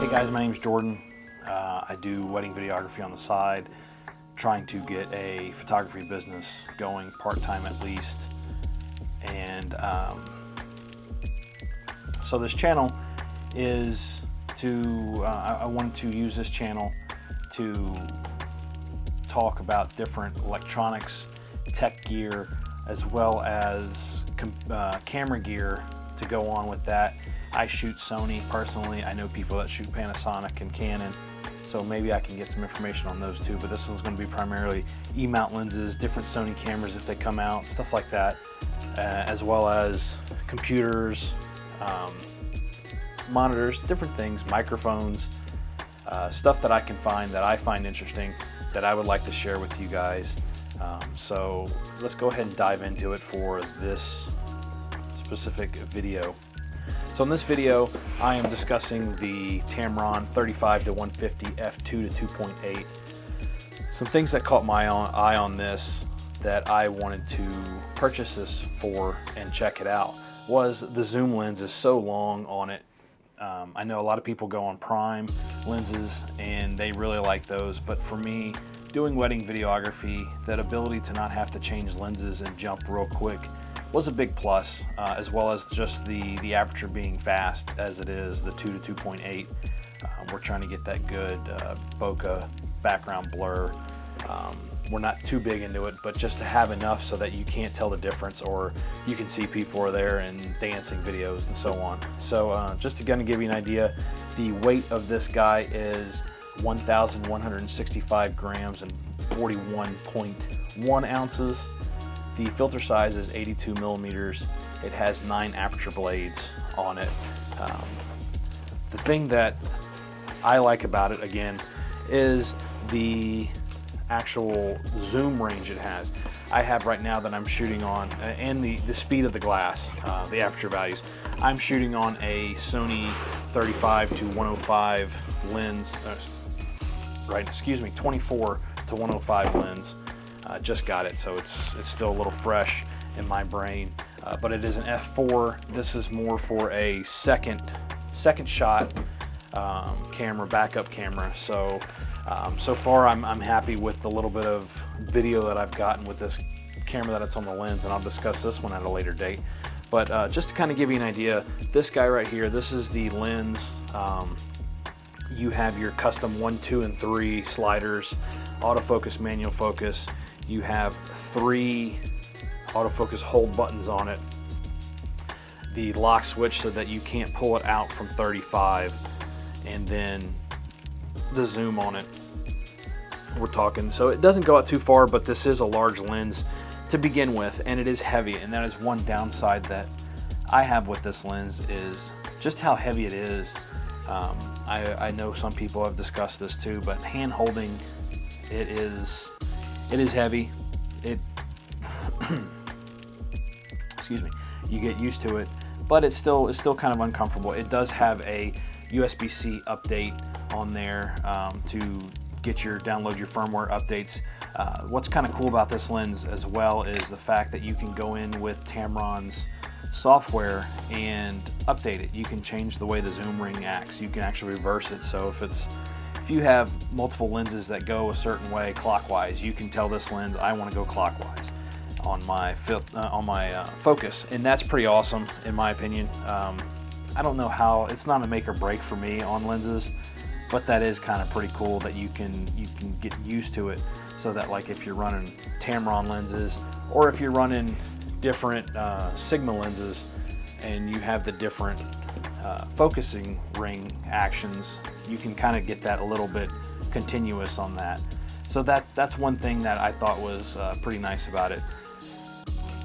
Hey guys, my name's Jordan. I do wedding videography on the side, trying to get a photography business going part-time at least. And so this channel is to, I wanted to use this channel to talk about different electronics, tech gear, as well as camera gear to go on with that. I shoot Sony personally. I know people that shoot Panasonic and Canon, so maybe I can get some information on those too, but this one's going to be primarily E-mount lenses, different Sony cameras if they come out, stuff like that, as well as computers, monitors, different things, microphones, stuff that I can find that I find interesting that I would like to share with you guys. So let's go ahead and dive into it for this specific video. So in this video, I am discussing the Tamron 35 to 150 f2 to 2.8. Some things that caught my eye on this that I wanted to purchase this for and check it out was the zoom lens is so long on it. I know a lot of people go on prime lenses and they really like those, but for me, doing wedding videography, that ability to not have to change lenses and jump real quick was a big plus, as well as just the aperture being fast as it is, the 2 to 2.8. We're trying to get that good bokeh background blur. We're not too big into it, but just to have enough so that you can't tell the difference, or you can see people are there and dancing videos and so on. So just to kind of give you an idea, the weight of this guy is 1,165 grams and 41.1 ounces. The filter size is 82 millimeters. It has 9 aperture blades on it. The thing that I like about it, again, is the actual zoom range it has. I have right now that I'm shooting on, and the speed of the glass, the aperture values. I'm shooting on a Sony 35 to 105 lens, 24 to 105 lens. Just got it, so it's still a little fresh in my brain, but it is an f4. This is more for a second shot camera, backup camera. So so far I'm happy with the little bit of video that I've gotten with this camera that's on the lens, and I'll discuss this one at a later date. But just to kind of give you an idea, this guy right here, this is the lens. You have your custom 1, 2, and 3 sliders, autofocus, manual focus. You have 3 autofocus hold buttons on it. The lock switch so that you can't pull it out from 35, and then the zoom on it. We're talking, so it doesn't go out too far, but this is a large lens to begin with, and it is heavy, and that is one downside that I have with this lens, is just how heavy it is. I know some people have discussed this too, but hand holding, it is heavy. It excuse me, you get used to it, but it's still kind of uncomfortable. It does have a USB-C update on there to download your firmware updates. What's kind of cool about this lens as well is the fact that you can go in with Tamron's software and update it. You can change the way the zoom ring acts. You can actually reverse it. So if you have multiple lenses that go a certain way clockwise, you can tell this lens, I want to go clockwise on my focus, and that's pretty awesome in my opinion. I don't know how, it's not a make or break for me on lenses, but that is kind of pretty cool that you can get used to it, so that like if you're running Tamron lenses, or if you're running different Sigma lenses and you have the different focusing ring actions, you can kind of get that a little bit continuous on that. So that's one thing that I thought was pretty nice about it.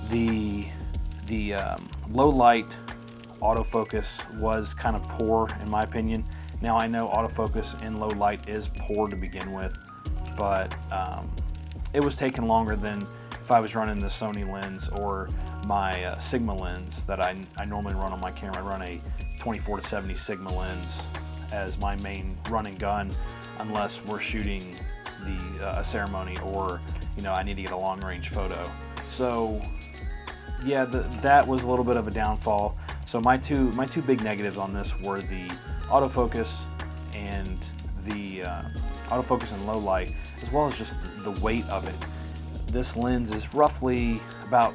The low light autofocus was kind of poor in my opinion. Now I know autofocus in low light is poor to begin with, but it was taking longer than if I was running the Sony lens or my Sigma lens that I normally run on my camera. I run a 24 to 70 Sigma lens as my main running gun, unless we're shooting a ceremony, or I need to get a long range photo. So yeah, that was a little bit of a downfall. So my two big negatives on this were the autofocus and the autofocus in low light, as well as just the weight of it. This lens is roughly about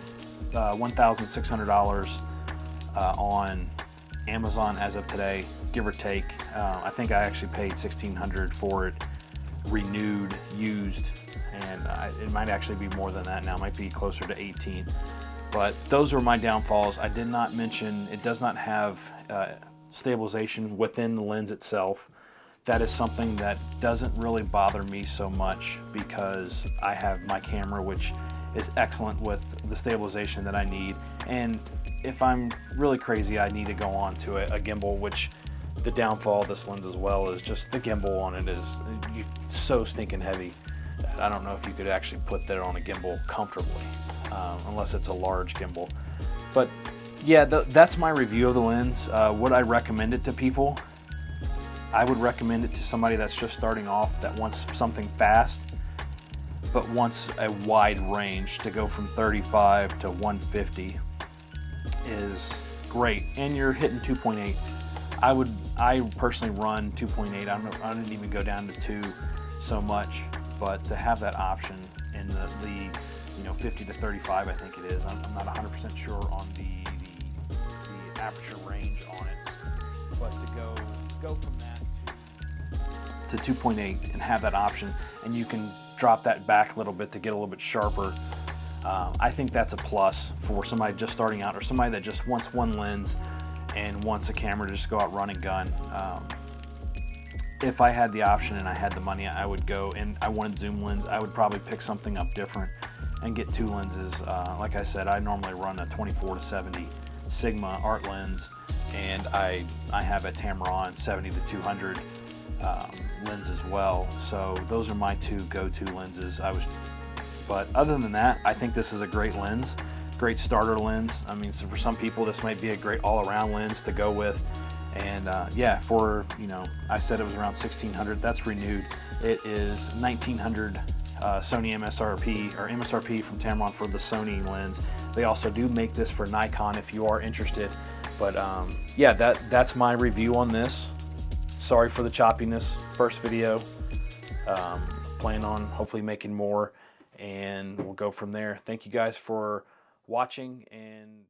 $1,600 on Amazon as of today, give or take. I think I actually paid $1,600 for it, renewed, used, and it might actually be more than that now. It might be closer to 18. But those are my downfalls. I did not mention it does not have stabilization within the lens itself. That is something that doesn't really bother me so much because I have my camera, which is excellent with the stabilization that I need. And if I'm really crazy, I need to go on to a gimbal, which the downfall of this lens as well is just the gimbal on it is so stinking heavy. I don't know if you could actually put that on a gimbal comfortably, unless it's a large gimbal. But yeah, that's my review of the lens. Would I recommend it to people? I would recommend it to somebody that's just starting off, that wants something fast, but wants a wide range. To go from 35 to 150 is great, and you're hitting 2.8. I personally run 2.8. I didn't even go down to 2 so much, but to have that option in the 50 to 35, I think it is. I'm not 100% sure on the aperture range on it, but to go from that to 2.8 and have that option, and you can drop that back a little bit to get a little bit sharper. I think that's a plus for somebody just starting out, or somebody that just wants one lens and wants a camera to just go out run and gun. If I had the option and I had the money, I would go, and I wanted zoom lens, I would probably pick something up different and get 2 lenses. Like I said, I normally run a 24 to 70 Sigma art lens, and I have a Tamron 70 to 200 lens as well. So those are my 2 go-to lenses. But other than that, I think this is a great lens, great starter lens. I mean, so for some people, this might be a great all-around lens to go with. And yeah, for, I said it was around $1,600. That's renewed. It is $1,900 Sony MSRP from Tamron for the Sony lens. They also do make this for Nikon if you are interested. But yeah, that's my review on this. Sorry for the choppiness. First video. Plan on hopefully making more, and we'll go from there. Thank you guys for watching, and